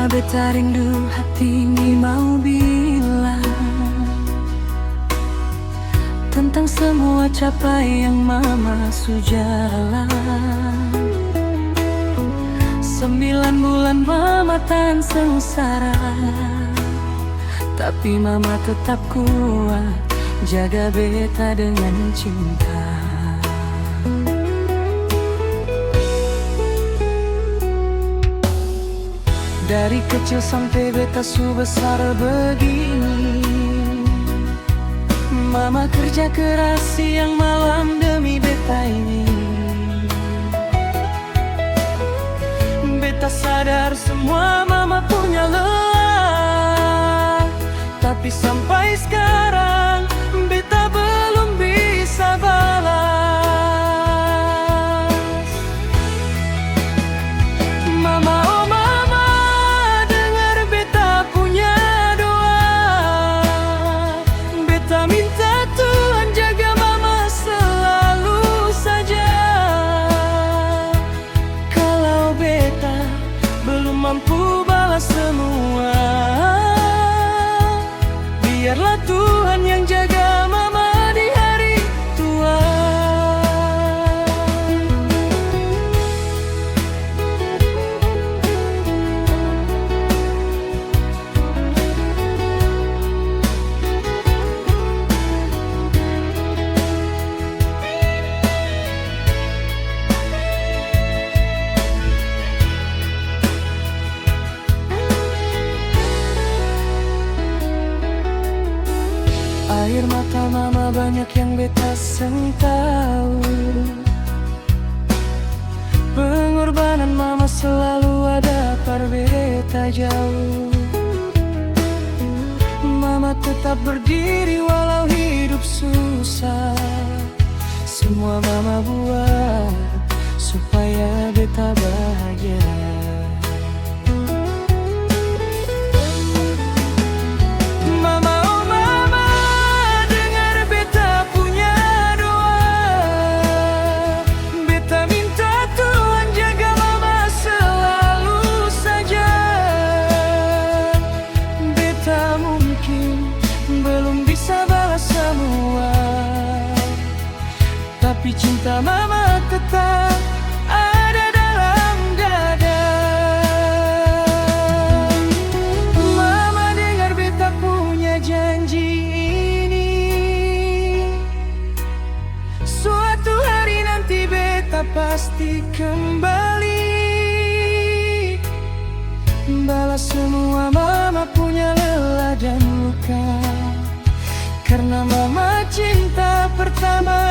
beta rindu hati ini mau bilang tentang semua capaian mama sujalan. 9 bulan mama tan sengsara, tapi mama tetap kuat jaga beta dengan cinta. Dari kecil sampai beta su besar begini, mama kerja keras siang malam demi beta ini. Beta sadar semua mama punya lelah, tapi sampai sekarang beta belum bisa balas. Mama, oh mama, dengar beta punya doa. Beta minta Tuhan jaga mama selalu saja. Kalau beta belum mampu balas semua, biarlah Tuhan yang jaga mama di hari tua. Air mata mama banyak yang beta tahu. Pengorbanan mama selalu ada par beta jauh. Mama tetap berdiri walau hidup susah. Semua mama buat supaya beta bahagia. Tapi cinta mama tetap ada dalam dada. Mama dengar beta punya janji ini, suatu hari nanti beta pasti kembali balas semua mama punya lelah dan luka. Karena mama cinta pertama